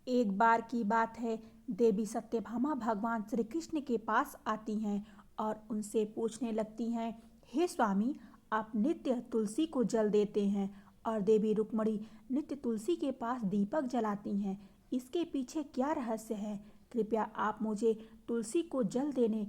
एक बार की बात है, देवी सत्यभामा भगवान श्री कृष्ण के पास आती हैं और उनसे पूछने लगती हैं, हे स्वामी, आप नित्य तुलसी को जल देते हैं और देवी रुक्मणी नित्य तुलसी के पास दीपक जलाती हैं। इसके पीछे क्या रहस्य है? कृपया आप मुझे तुलसी को जल देने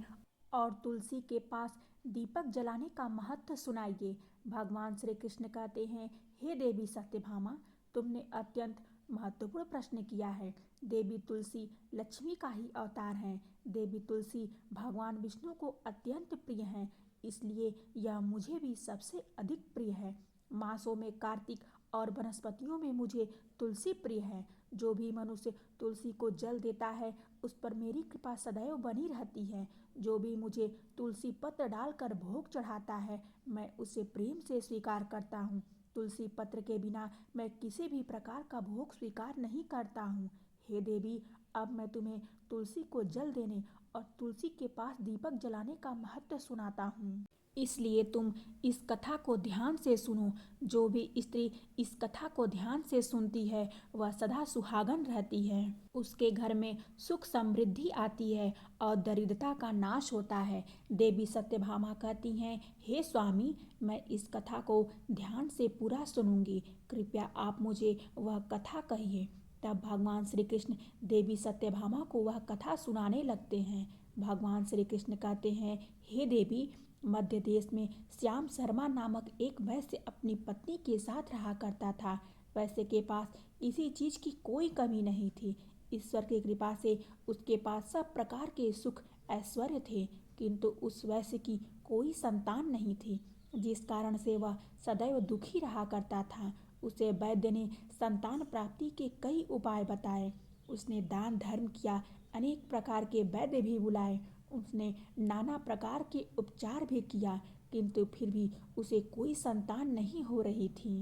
और तुलसी के पास दीपक जलाने का महत्व सुनाइए। भगवान श्री कृष्ण कहते हैं, हे देवी सत्यभामा, तुमने अत्यंत महत्वपूर्ण प्रश्न किया है। देवी तुलसी लक्ष्मी का ही अवतार हैं। देवी तुलसी भगवान विष्णु को अत्यंत प्रिय हैं, इसलिए यह मुझे भी सबसे अधिक प्रिय है। मासों में कार्तिक और वनस्पतियों में मुझे तुलसी प्रिय है। जो भी मनुष्य तुलसी को जल देता है, उस पर मेरी कृपा सदैव बनी रहती है। जो भी मुझे तुलसी पत्र डालकर भोग चढ़ाता है, मैं उसे प्रेम से स्वीकार करता हूँ। तुलसी पत्र के बिना मैं किसी भी प्रकार का भोग स्वीकार नहीं करता हूँ। हे देवी, अब मैं तुम्हें तुलसी को जल देने और तुलसी के पास दीपक जलाने का महत्व सुनाता हूँ। इसलिए तुम इस कथा को ध्यान से सुनो। जो भी स्त्री इस कथा को ध्यान से सुनती है, वह सदा सुहागन रहती है। उसके घर में सुख समृद्धि आती है और दरिद्रता का नाश होता है। देवी सत्यभामा कहती हैं, हे स्वामी, मैं इस कथा को ध्यान से पूरा सुनूंगी। कृपया आप मुझे वह कथा कहिए। तब भगवान श्री कृष्ण देवी सत्यभामा को वह कथा सुनाने लगते हैं। भगवान श्री कृष्ण कहते हैं, हे देवी, मध्य देश में श्याम शर्मा नामक एक वैश्य अपनी पत्नी के साथ रहा करता था। वैश्य के पास किसी चीज की कोई कमी नहीं थी। ईश्वर की कृपा से उसके पास सब प्रकार के सुख ऐश्वर्य थे, किंतु उस वैश्य की कोई संतान नहीं थी, जिस कारण से वह सदैव दुखी रहा करता था। उसे वैद्य ने संतान प्राप्ति के कई उपाय बताए। उसने दान धर्म किया, अनेक प्रकार के वैद्य भी बुलाए, उसने नाना प्रकार के उपचार भी किया, किंतु फिर भी उसे कोई संतान नहीं हो रही थी।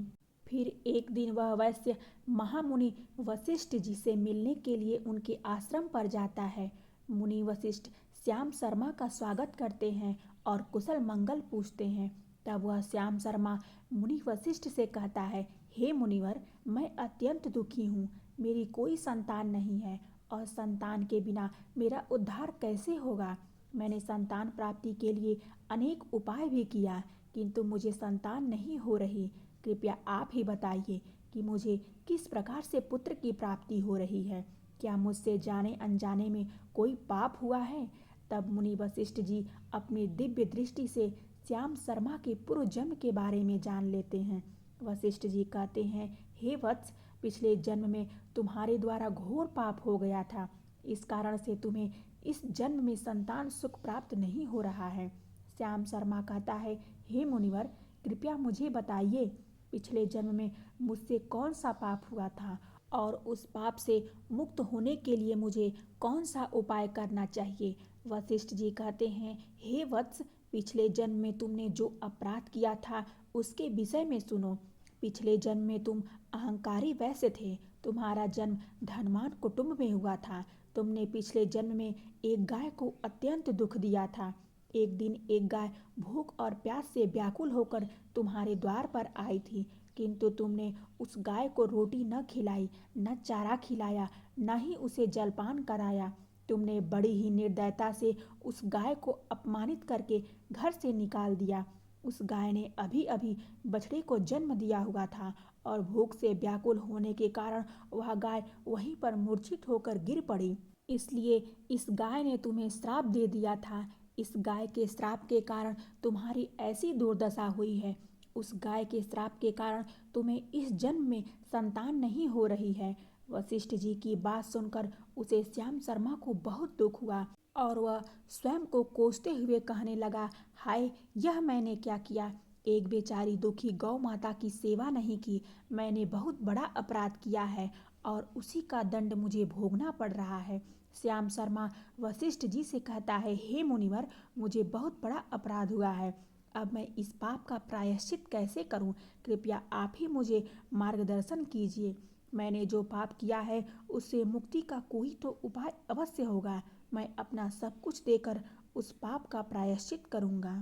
फिर एक दिन वह वैश्य महामुनि वशिष्ठ जी से मिलने के लिए उनके आश्रम पर जाता है। मुनि वशिष्ठ श्याम शर्मा का स्वागत करते हैं और कुशल मंगल पूछते हैं। तब वह श्याम शर्मा मुनि वशिष्ठ से कहता है, हे मुनिवर, मैं अत्यंत दुखी हूँ। मेरी कोई संतान नहीं है और संतान के बिना मेरा उद्धार कैसे होगा? मैंने संतान प्राप्ति के लिए अनेक उपाय भी किया, किंतु मुझे संतान नहीं हो रही। कृपया आप ही बताइए कि मुझे किस प्रकार से पुत्र की प्राप्ति हो रही है। क्या मुझसे जाने अनजाने में कोई पाप हुआ है? तब मुनि वशिष्ठ जी अपनी दिव्य दृष्टि से श्याम शर्मा के पूर्व जन्म के बारे में जान लेते हैं। वशिष्ठ जी कहते हैं, हे वत्स, पिछले जन्म में तुम्हारे द्वारा घोर पाप हो गया था। इस कारण से तुम्हें इस जन्म में संतान सुख प्राप्त नहीं हो रहा है। श्याम शर्मा कहता है, हे मुनिवर, कृपया मुझे बताइए, पिछले जन्म में मुझसे कौन सा पाप हुआ था और उस पाप से मुक्त होने के लिए मुझे कौन सा उपाय करना चाहिए। वशिष्ठ जी कहते हैं, हे वत्स, पिछले जन्म में तुमने जो अपराध किया था उसके विषय में सुनो। पिछले जन्म में तुम अहंकारी वैश्य थे। तुम्हारा जन्म धनवान कुटुंब में हुआ था। तुमने पिछले जन्म में एक गाय को अत्यंत दुख दिया था। एक दिन एक गाय भूख और प्यास से व्याकुल होकर तुम्हारे द्वार पर आई थी, किंतु तुमने उस गाय को रोटी न खिलाई, न चारा खिलाया, न ही उसे जलपान कराया। तुमने बड़ी ही निर्दयता से उस गाय को अपमानित करके घर से निकाल दिया। उस गाय ने अभी अभी बछड़े को जन्म दिया हुआ था और भूख से व्याकुल होने के कारण वह गाय वहीं पर मूर्छित होकर गिर पड़ी। इसलिए इस गाय ने तुम्हें श्राप दे दिया था। इस गाय के श्राप के कारण तुम्हारी ऐसी दुर्दशा हुई है। उस गाय के श्राप के कारण तुम्हें इस जन्म में संतान नहीं हो रही है। वशिष्ठ जी की बात सुनकर उसे श्याम शर्मा को बहुत दुख हुआ और वह स्वयं को कोसते हुए कहने लगा, हाय, यह मैंने क्या किया? एक बेचारी दुखी गौ माता की सेवा नहीं की। मैंने बहुत बड़ा अपराध किया है और उसी का दंड मुझे भोगना पड़ रहा है। श्याम शर्मा वशिष्ठ जी से कहता है, हे मुनिवर, मुझे बहुत बड़ा अपराध हुआ है। अब मैं इस पाप का प्रायश्चित कैसे करूं? कृपया आप ही मुझे मार्गदर्शन कीजिए। मैंने जो पाप किया है उससे मुक्ति का कोई तो उपाय अवश्य होगा। मैं अपना सब कुछ देकर उस पाप का प्रायश्चित करूंगा।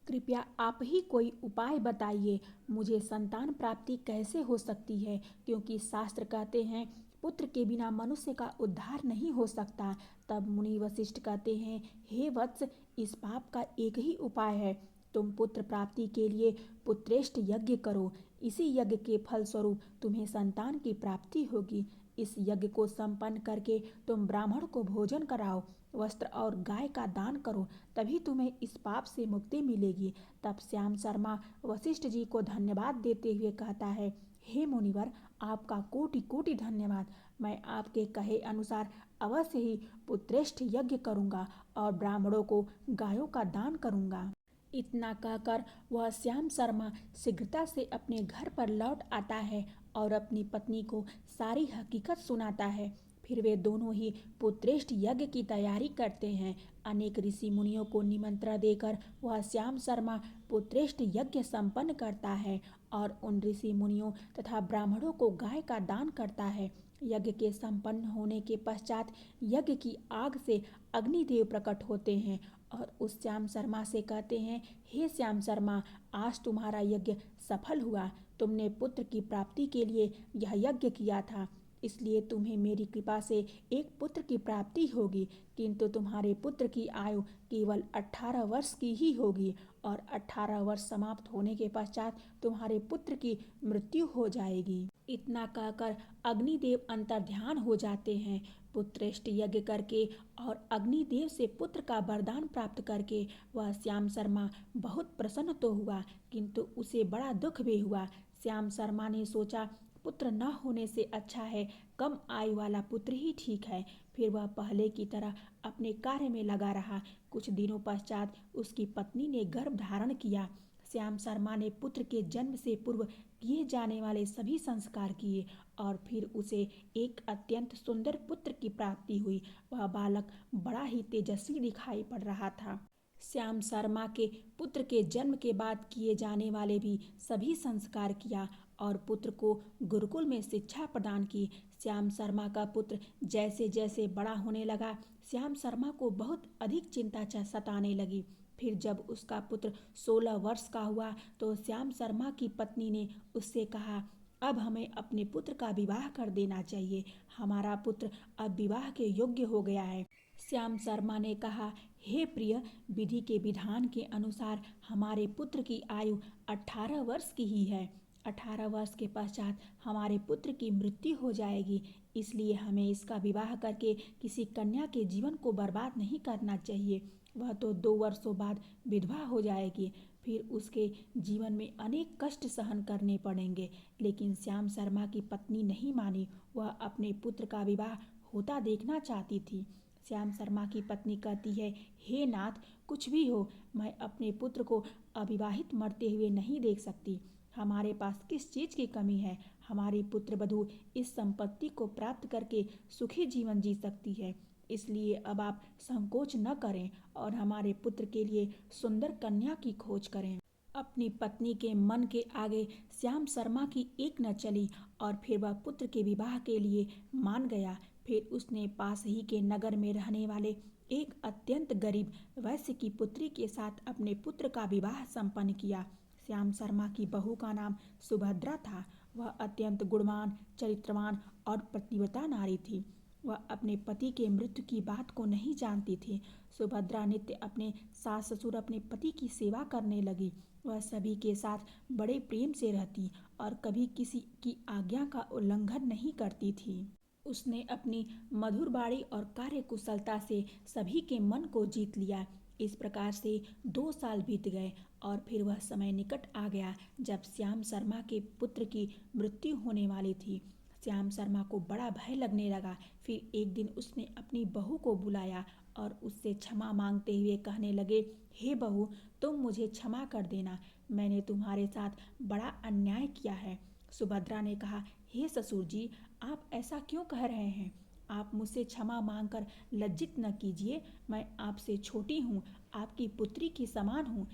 कृपया आप ही कोई उपाय बताइए। मुझे संतान प्राप्ति कैसे हो सकती है? क्योंकि शास्त्र कहते हैं, पुत्र के बिना मनुष्य का उद्धार नहीं हो सकता। तब मुनि वशिष्ठ कहते हैं, हे वत्स, इस पाप का एक ही उपाय है। तुम पुत्र प्राप्ति के लिए पुत्रेष्ट यज्ञ करो। इसी यज्ञ के फलस्वरूप तुम्हें संतान की प्राप्ति होगी। इस यज्ञ को संपन्न करके तुम ब्राह्मण को भोजन कराओ, वस्त्र और गाय का दान करो, तभी तुम्हें इस पाप से मुक्ति मिलेगी। तब श्याम शर्मा वशिष्ठ जी को धन्यवाद देते हुए कहता है, हे मुनिवर, आपका कोटि कोटि धन्यवाद। मैं आपके कहे अनुसार अवश्य ही पुत्रेष्ठ यज्ञ करूँगा और ब्राह्मणों को गायों का दान करूँगा। इतना कहकर वह श्याम शर्मा शीघ्रता से अपने घर पर लौट आता है और अपनी पत्नी को सारी हकीकत सुनाता है। फिर वे दोनों ही पुत्रेष्ठ यज्ञ की तैयारी करते हैं। अनेक ऋषि मुनियों को निमंत्रण देकर वह श्याम शर्मा पुत्रेष्ठ यज्ञ संपन्न करता है और उन ऋषि मुनियों तथा ब्राह्मणों को गाय का दान करता है। यज्ञ के संपन्न होने के पश्चात यज्ञ की आग से अग्निदेव प्रकट होते हैं और उस श्याम शर्मा से कहते हैं, हे श्याम शर्मा, आज तुम्हारा यज्ञ सफल हुआ। तुमने पुत्र की प्राप्ति के लिए यह यज्ञ किया था, इसलिए तुम्हें मेरी कृपा से एक पुत्र की प्राप्ति होगी। किंतु तुम्हारे पुत्र की आयु केवल 18 वर्ष की ही होगी और 18 वर्ष समाप्त होने के पश्चात तुम्हारे पुत्र की मृत्यु हो जाएगी। इतना कहकर अग्निदेव अंतर्ध्यान हो जाते हैं। पुत्रेष्ट यज्ञ करके और अग्निदेव से पुत्र का वरदान प्राप्त करके वह श्याम शर्मा बहुत प्रसन्न तो हुआ, किंतु उसे बड़ा दुख भी हुआ। श्याम शर्मा ने सोचा, पुत्र न होने से अच्छा है कम आयु वाला पुत्र ही ठीक है। फिर वह पहले की तरह अपने कार्य में लगा रहा। कुछ दिनों पश्चात उसकी पत्नी ने गर्भ धारण किया। श्याम शर्मा ने पुत्र के जन्म से पूर्व किए जाने वाले सभी संस्कार किए और फिर उसे एक अत्यंत सुंदर पुत्र की प्राप्ति हुई। वह बालक बड़ा ही तेजस्वी दिखाई पड़ रहा था। श्याम शर्मा के पुत्र के जन्म के बाद किए जाने वाले भी सभी संस्कार किया और पुत्र को गुरुकुल में शिक्षा प्रदान की। श्याम शर्मा का पुत्र जैसे जैसे बड़ा होने लगा, श्याम शर्मा को बहुत अधिक चिंता सताने लगी। फिर जब उसका पुत्र 16 वर्ष का हुआ तो श्याम शर्मा की पत्नी ने उससे कहा, अब हमें अपने पुत्र का विवाह कर देना चाहिए। हमारा पुत्र अब विवाह के योग्य हो गया है। श्याम शर्मा ने कहा, हे प्रिय, विधि के विधान के अनुसार हमारे पुत्र की आयु 18 वर्ष की ही है। 18 वर्ष के पश्चात हमारे पुत्र की मृत्यु हो जाएगी, इसलिए हमें इसका विवाह करके किसी कन्या के जीवन को बर्बाद नहीं करना चाहिए। वह तो 2 वर्षों बाद विधवा हो जाएगी, फिर उसके जीवन में अनेक कष्ट सहन करने पड़ेंगे। लेकिन श्याम शर्मा की पत्नी नहीं मानी, वह अपने पुत्र का विवाह होता देखना चाहती थी। श्याम शर्मा की पत्नी कहती है, हे नाथ, कुछ भी हो, मैं अपने पुत्र को अविवाहित मरते हुए नहीं देख सकती। हमारे पास किस चीज़ की कमी है? हमारी पुत्र वधू इस संपत्ति को प्राप्त करके सुखी जीवन जी सकती है। इसलिए अब आप संकोच न करें और हमारे पुत्र के लिए सुंदर कन्या की खोज करें। अपनी पत्नी के मन के आगे श्याम शर्मा की एक न चली और फिर वह पुत्र के विवाह के लिए मान गया। फिर उसने पास ही के नगर में रहने वाले एक अत्यंत गरीब वैश्य की पुत्री के साथ अपने पुत्र का विवाह संपन्न किया। श्याम शर्मा की बहू का नाम सुभद्रा था। वह अत्यंत गुणवान, चरित्रवान और पतिव्रता नारी थी। वह अपने पति के मृत्यु की बात को नहीं जानती थी। सुभद्रा नित्य अपने सास ससुर अपने पति की सेवा करने लगी। वह सभी के साथ बड़े प्रेम से रहती और कभी किसी की आज्ञा का उल्लंघन नहीं करती थी। उसने अपनी मधुर बाणी और कार्यकुशलता से सभी के मन को जीत लिया। इस प्रकार से 2 साल बीत गए और फिर वह समय निकट आ गया जब श्याम शर्मा के पुत्र की मृत्यु होने वाली थी। श्याम शर्मा को बड़ा भय लगने लगा। फिर एक दिन उसने अपनी बहू को बुलाया और उससे क्षमा मांगते हुए कहने लगे, हे बहू, तुम मुझे क्षमा कर देना, मैंने तुम्हारे साथ बड़ा अन्याय किया है। सुभद्रा ने कहा, हे ससुर जी, आप ऐसा क्यों कह रहे हैं? आप मुझसे क्षमा मांगकर लज्जित न कीजिए। मैं आपसे छोटी हूँ, आपकी पुत्री की समान हूँ।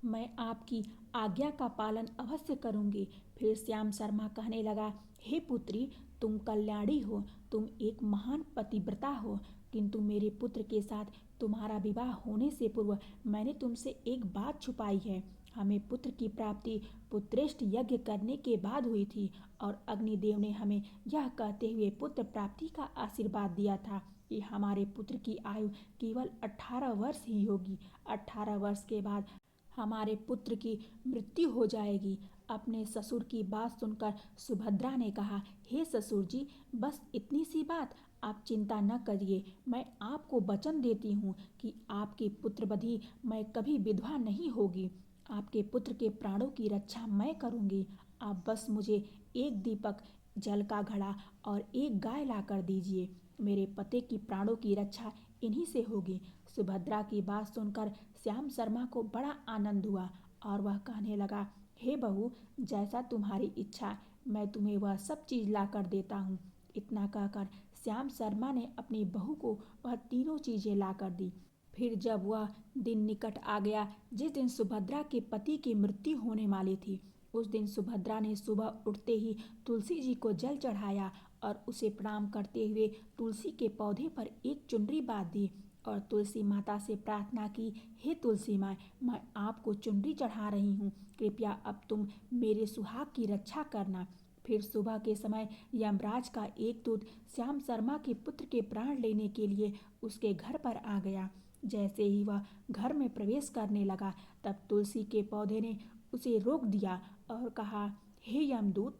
मैं आपकी आज्ञा का पालन अवश्य करूंगी। फिर श्याम शर्मा कहने लगा, हे पुत्री, तुम कल्याणी हो, तुम एक महान पतिव्रता हो, किंतु मेरे पुत्र के साथ तुम्हारा विवाह होने से पूर्व मैंने तुमसे एक बात छुपाई है। हमें पुत्र की प्राप्ति पुत्रेष्ट यज्ञ करने के बाद हुई थी और अग्निदेव ने हमें यह कहते हुए पुत्र प्राप्ति का आशीर्वाद दिया था कि हमारे पुत्र की आयु केवल 18 वर्ष ही होगी। 18 वर्ष के बाद हमारे पुत्र की मृत्यु हो जाएगी। अपने ससुर की बात सुनकर सुभद्रा ने कहा, हे ससुर जी, बस इतनी सी बात, आप चिंता न करिए। मैं आपको वचन देती हूँ कि आपकी पुत्रवधि मैं कभी विधवा नहीं होगी। आपके पुत्र के प्राणों की रक्षा मैं करूँगी। आप बस मुझे एक दीपक जल का घड़ा और एक गाय ला कर दीजिए। मेरे पति की प्राणों की रक्षा इन्हीं से होगी। सुभद्रा की बात सुनकर श्याम शर्मा को बड़ा आनंद हुआ और वह कहने लगा, हे बहू, जैसा तुम्हारी इच्छा, मैं तुम्हें वह सब चीज़ ला कर देता हूँ। इतना कहकर श्याम शर्मा ने अपनी बहू को वह तीनों चीज़ें ला कर दी। फिर जब वह दिन निकट आ गया जिस दिन सुभद्रा के पति की मृत्यु होने वाली थी, उस दिन सुभद्रा ने सुबह उठते ही तुलसी जी को जल चढ़ाया और उसे प्रणाम करते हुए तुलसी के पौधे पर एक चुनरी बांध दी और तुलसी माता से प्रार्थना की, हे तुलसी माँ, मैं आपको चुनरी चढ़ा रही हूँ, कृपया अब तुम मेरे सुहाग की रक्षा करना। फिर सुबह के समय यमराज का एक दूत श्याम शर्मा के पुत्र के प्राण लेने के लिए उसके घर पर आ गया। जैसे ही वह घर में प्रवेश करने लगा, तब तुलसी के पौधे ने उसे रोक दिया और कहा, हे यमदूत,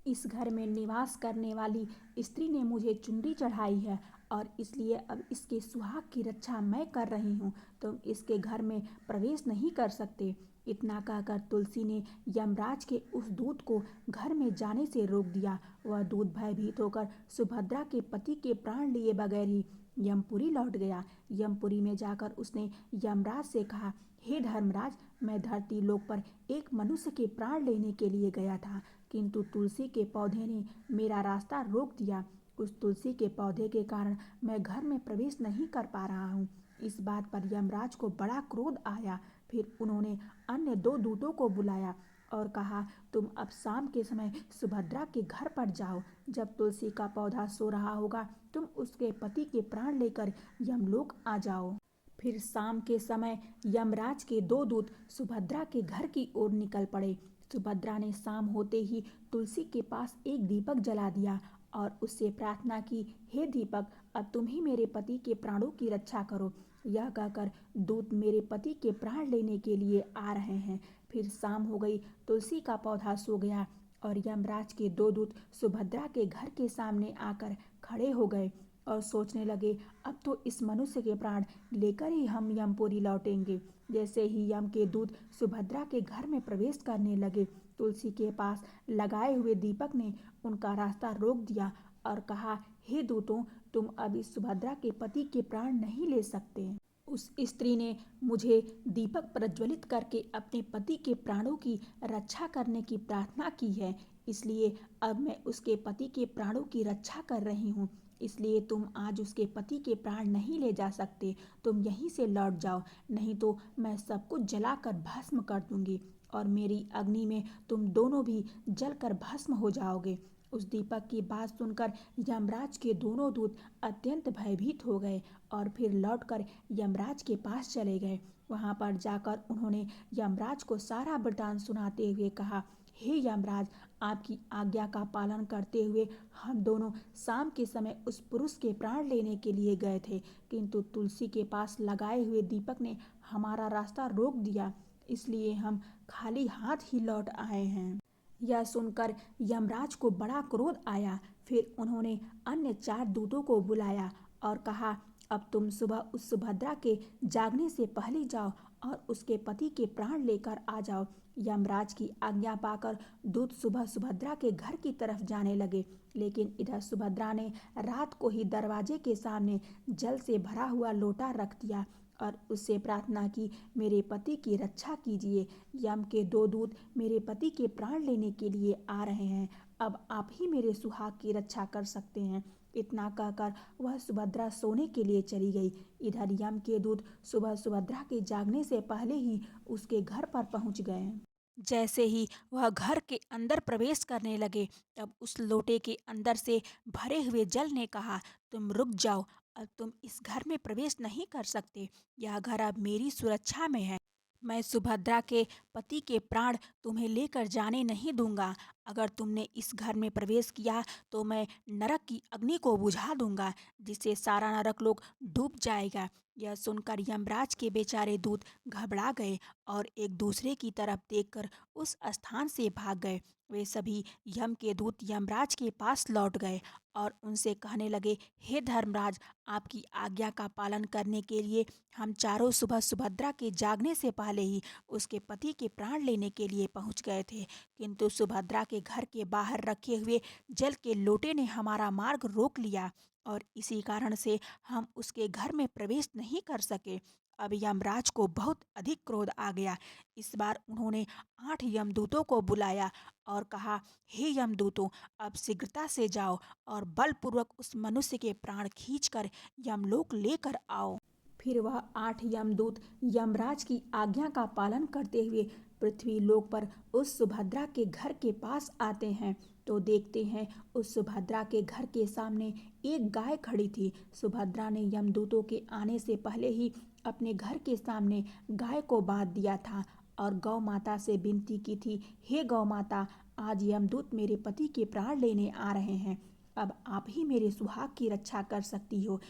इस घर में निवास करने वाली स्त्री ने मुझे चुनरी चढ़ाई है और इसलिए अब इसके सुहाग की रक्षा मैं कर रही हूँ। तुम इसके घर में प्रवेश नहीं कर सकते। इतना कहकर तुलसी ने यमराज के उस दूत को घर में जाने से रोक दिया। वह दूत भयभीत होकर सुभद्रा के पति के प्राण लिए बगैर ही यमपुरी लौट गया। यमपुरी में जाकर उसने यमराज से कहा, हे धर्मराज, मैं धरती लोक पर एक मनुष्य के प्राण लेने के लिए गया था, किंतु तुलसी के पौधे ने मेरा रास्ता रोक दिया। उस तुलसी के पौधे के कारण मैं घर में प्रवेश नहीं कर पा रहा हूँ। इस बात पर यमराज को बड़ा क्रोध आया। फिर उन्होंने अन्य दो दूतों को बुलाया और कहा, तुम अब शाम के समय सुभद्रा के घर पर जाओ। जब तुलसी का पौधा सो रहा होगा, तुम उसके पति के प्राण लेकर यमलोक आ जाओ। फिर शाम के समय यमराज के दो दूत सुभद्रा के घर की ओर निकल पड़े। सुभद्रा ने शाम होते ही तुलसी के पास एक दीपक जला दिया और उससे प्रार्थना की, हे दीपक, अब तुम ही मेरे पति के प्राणों की रक्षा करो। यह कहकर दूत मेरे पति के प्राण लेने के लिए आ रहे हैं। फिर शाम हो गई, तुलसी का पौधा सो गया और यमराज के दो दूत सुभद्रा के घर के सामने आकर खड़े हो गए और सोचने लगे, अब तो इस मनुष्य के प्राण लेकर ही हम यमपुरी लौटेंगे। जैसे ही यम के दूत सुभद्रा के घर में प्रवेश करने लगे, तुलसी के पास लगाए हुए दीपक ने उनका रास्ता रोक दिया और कहा, हे दूतों, तुम अब इस सुभद्रा के पति के प्राण नहीं ले सकते। उस स्त्री ने मुझे दीपक प्रज्वलित करके अपने पति के प्राणों की रक्षा करने की प्रार्थना की है, इसलिए अब मैं उसके पति के प्राणों की रक्षा कर रही हूँ। इसलिए तुम आज उसके पति के प्राण नहीं ले जा सकते। तुम यहीं से लौट जाओ, नहीं तो मैं सब कुछ जलाकर भस्म कर दूंगी और मेरी अग्नि में तुम दोनों भी जलकर भस्म हो जाओगे। उस दीपक की बात सुनकर यमराज के दोनों दूत अत्यंत भयभीत हो गए और फिर लौटकर यमराज के पास चले गए। वहां पर जाकर उन्होंने यमराज को सारा वृतांत सुनाते हुए कहा, हे यमराज, आपकी आज्ञा का पालन करते हुए हम दोनों शाम के समय उस पुरुष के प्राण लेने के लिए गए थे, किंतु तुलसी के पास लगाए हुए दीपक ने हमारा रास्ता रोक दिया, इसलिए हम खाली हाथ ही लौट आए हैं। यह सुनकर यमराज को बड़ा क्रोध आया। फिर उन्होंने अन्य 4 दूतों को बुलाया और कहा, अब तुम सुबह उस सुभद्रा के जागने से पहले जाओ और उसके पति के प्राण लेकर आ जाओ। यमराज की आज्ञा पाकर दूत सुबह सुभद्रा के घर की तरफ जाने लगे, लेकिन इधर सुभद्रा ने रात को ही दरवाजे के सामने जल से भरा हुआ लोटा रख दिया और उससे प्रार्थना की, मेरे पति की रक्षा कीजिए। यम के 2 दूत मेरे पति के प्राण लेने के लिए आ रहे हैं, अब आप ही मेरे सुहाग की रक्षा कर सकते हैं। इतना कहकर वह सुभद्रा सोने के लिए चली गई। इधर यम के दूत सुबह सुभद्रा के जागने से पहले ही उसके घर पर पहुंच गए। जैसे ही वह घर के अंदर प्रवेश करने लगे, तब उस लोटे के अंदर से भरे हुए जल ने कहा, तुम रुक जाओ, अब तुम इस घर में प्रवेश नहीं कर सकते। यह घर अब मेरी सुरक्षा में है। मैं सुभद्रा के पति के प्राण तुम्हें लेकर जाने नहीं दूंगा। अगर तुमने इस घर में प्रवेश किया तो मैं नरक की अग्नि को बुझा दूंगा, जिससे सारा नरक लोक डूब जाएगा। यह सुनकर यमराज के बेचारे दूत घबरा गए और एक दूसरे की तरफ देखकर उस स्थान से भाग गए। वे सभी यम के दूत यमराज के पास लौट गए और उनसे कहने लगे, हे धर्मराज, आपकी आज्ञा का पालन करने के लिए हम चारों सुबह सुभद्रा के जागने से पहले ही उसके पति के प्राण लेने के लिए पहुंच गए थे, किंतु सुभद्रा के घर के बाहर रखे हुए जल के लोटे ने हमारा मार्ग रोक लिया और इसी कारण से हम उसके घर में प्रवेश नहीं कर सके। अब यमराज को बहुत अधिक क्रोध आ गया। इस बार उन्होंने 8 यमदूतों को बुलाया और कहा, हे यमदूतों, अब शीघ्रता से जाओ और बलपूर्वक उस मनुष्य के प्राण खींचकर यमलोक लेकर आओ। फिर वह 8 यमदूत यमराज की आज्ञा का पालन करते हुए पृथ्वी लोक पर उस सुभद्रा के घर के पास आते हैं तो देखते हैं उस सुभद्रा के घर के सामने एक गाय खड़ी थी। सुभद्रा ने यमदूतों के आने से पहले ही अपने घर के सामने गाय को बांध दिया था और गौ माता से विनती की थी, हे गौ माता, आज यमदूत मेरे पति के प्राण लेने आ रहे हैं। अब आप ही मेरे सुहाग की रक्षा कर सकती हो।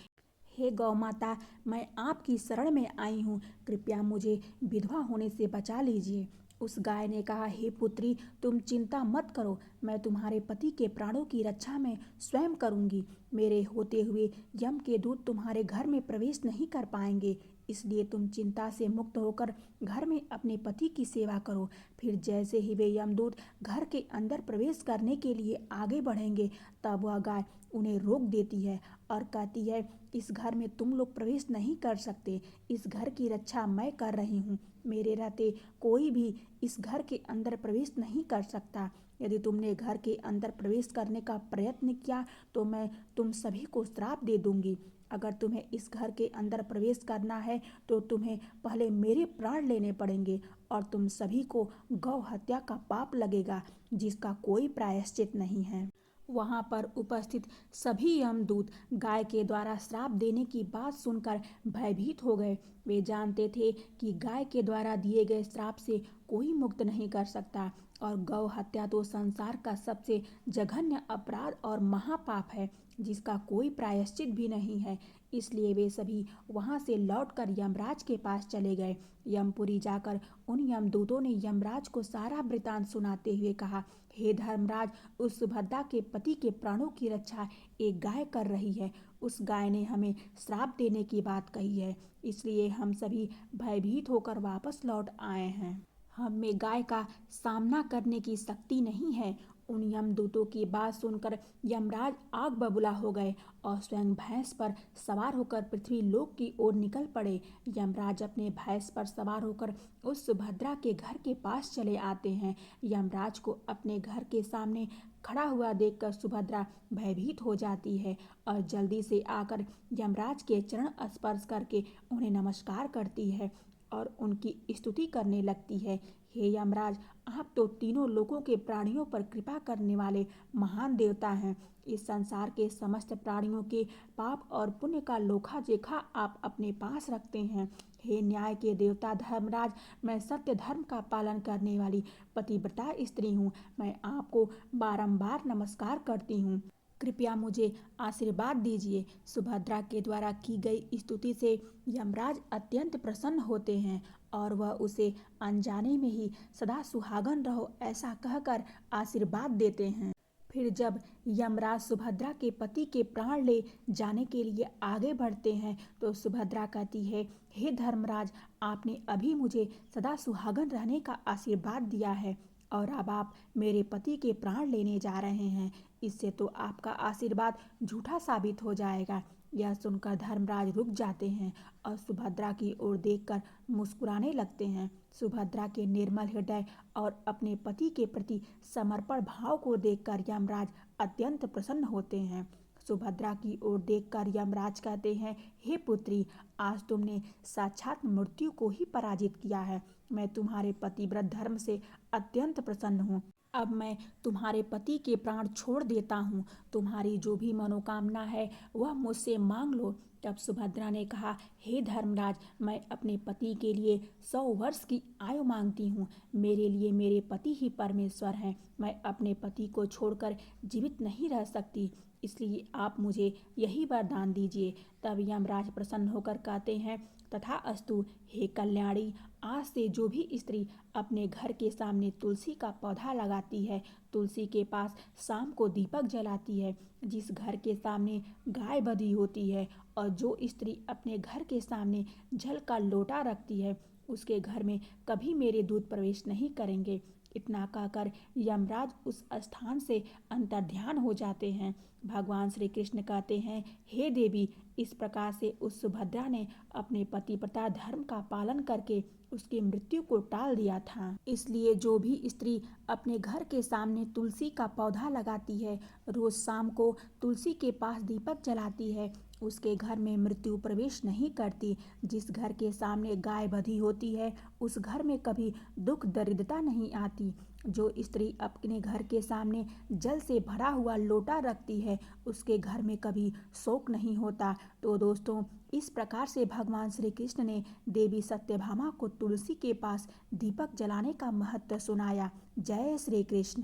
हे गौ माता, मैं आपकी शरण में आई हूँ, कृपया मुझे विधवा होने से बचा लीजिए। उस गाय ने कहा, हे पुत्री, तुम चिंता मत करो, मैं तुम्हारे पति के प्राणों की रक्षा में स्वयं करूंगी। मेरे होते हुए यम के दूत तुम्हारे घर में प्रवेश नहीं कर पाएंगे, इसलिए तुम चिंता से मुक्त होकर घर में अपने पति की सेवा करो। फिर जैसे ही वे यमदूत घर के अंदर प्रवेश करने के लिए आगे बढ़ेंगे, तब वह गाय उन्हें रोक देती है और कहती है, इस घर में तुम लोग प्रवेश नहीं कर सकते, इस घर की रक्षा मैं कर रही हूँ। मेरे रहते कोई भी इस घर के अंदर प्रवेश नहीं कर सकता। यदि तुमने घर के अंदर प्रवेश करने का प्रयत्न किया तो मैं तुम सभी को श्राप दे दूंगी। अगर तुम्हें इस घर के अंदर प्रवेश करना है तो तुम्हें पहले मेरे प्राण लेने पड़ेंगे और तुम सभी को गौ हत्या का पाप लगेगा, जिसका कोई प्रायश्चित नहीं है। वहां पर उपस्थित सभी यमदूत गाय के द्वारा श्राप देने की बात सुनकर भयभीत हो गए। वे जानते थे कि गाय के द्वारा दिए गए श्राप से कोई मुक्त नहीं कर सकता और गौ हत्या तो संसार का सबसे जघन्य अपराध और महापाप है, जिसका कोई प्रायश्चित भी नहीं है। इसलिए वे सभी वहां से लौटकर यमराज के पास चले गए। यमपुरी जाकर उन यमदूतों ने यमराज को सारा वृतांत सुनाते हुए कहा, हे धर्मराज, उस सुभद्रा के पति के प्राणों की रक्षा एक गाय कर रही है। उस गाय ने हमें श्राप देने की बात कही है, इसलिए हम सभी भयभीत होकर वापस लौट आए हैं। हम में गाय का सामना करने की शक्ति नहीं है। उन यमदूतों की बात सुनकर यमराज आग बबूला हो गए और स्वयं भैंस पर सवार होकर पृथ्वी लोक की ओर निकल पड़े। यमराज अपने भैंस पर सवार होकर उस सुभद्रा के घर के पास चले आते हैं। यमराज को अपने घर के सामने खड़ा हुआ देखकर सुभद्रा भयभीत हो जाती है और जल्दी से आकर यमराज के चरण स्पर्श करके उन्हें नमस्कार करती है और उनकी स्तुति करने लगती है। हे यमराज, आप तो तीनों लोकों के प्राणियों पर कृपा करने वाले महान देवता हैं। इस संसार के समस्त प्राणियों के पाप और पुण्य का लेखा जोखा आप अपने पास रखते हैं। हे न्याय के देवता धर्मराज, मैं सत्य धर्म का पालन करने वाली पतिव्रता स्त्री हूँ। मैं आपको बारंबार नमस्कार करती हूँ, कृपया मुझे आशीर्वाद दीजिए। सुभद्रा के द्वारा की गई स्तुति से यमराज अत्यंत प्रसन्न होते हैं और वह उसे अनजाने में ही सदा सुहागन रहो ऐसा कहकर आशीर्वाद देते हैं। फिर जब यमराज सुभद्रा के पति के प्राण ले जाने के लिए आगे बढ़ते हैं तो सुभद्रा कहती है, हे धर्मराज, आपने अभी मुझे सदा सुहागन रहने का आशीर्वाद दिया है और अब आप मेरे पति के प्राण लेने जा रहे हैं, इससे तो आपका आशीर्वाद झूठा साबित हो जाएगा। यह सुनकर धर्मराज रुक जाते हैं और सुभद्रा की ओर देखकर मुस्कुराने लगते हैं। सुभद्रा के निर्मल हृदय और अपने पति के प्रति समर्पण भाव को देखकर यमराज अत्यंत प्रसन्न होते हैं। सुभद्रा की ओर देखकर यमराज कहते हैं, हे पुत्री, आज तुमने साक्षात मृत्यु को ही पराजित किया है। मैं तुम्हारे पतिव्रत धर्म से अत्यंत प्रसन्न हूँ। अब मैं तुम्हारे पति के प्राण छोड़ देता हूँ। तुम्हारी जो भी मनोकामना है वह मुझसे मांग लो। तब सुभद्रा ने कहा, हे धर्मराज, मैं अपने पति के लिए 100 वर्ष की आयु मांगती हूँ। मेरे लिए मेरे पति ही परमेश्वर हैं। मैं अपने पति को छोड़कर जीवित नहीं रह सकती, इसलिए आप मुझे यही वरदान दीजिए। तब यमराज प्रसन्न होकर कहते हैं, तथास्तु हे कल्याणी, आज से जो भी स्त्री अपने घर के सामने तुलसी का पौधा लगाती है, तुलसी के पास शाम को दीपक जलाती है, जिस घर के सामने गाय बंधी होती है, और जो स्त्री अपने घर के सामने जल का लोटा रखती है, उसके घर में कभी मेरे दूत प्रवेश नहीं करेंगे। इतना कहकर यमराज उस स्थान से अंतर्ध्यान हो जाते हैं। भगवान श्री कृष्ण कहते हैं, हे देवी, इस प्रकार से उस सुभद्रा ने अपने पतिव्रता धर्म का पालन करके उसकी मृत्यु को टाल दिया था। इसलिए जो भी स्त्री अपने घर के सामने तुलसी का पौधा लगाती है, रोज शाम को तुलसी के पास दीपक जलाती है, उसके घर में मृत्यु प्रवेश नहीं करती। जिस घर के सामने गाय बंधी होती है, उस घर में कभी दुख दरिद्रता नहीं आती। जो स्त्री अपने घर के सामने जल से भरा हुआ लोटा रखती है, उसके घर में कभी शोक नहीं होता। तो दोस्तों, इस प्रकार से भगवान श्री कृष्ण ने देवी सत्यभामा को तुलसी के पास दीपक जलाने का महत्व सुनाया। जय श्री कृष्ण।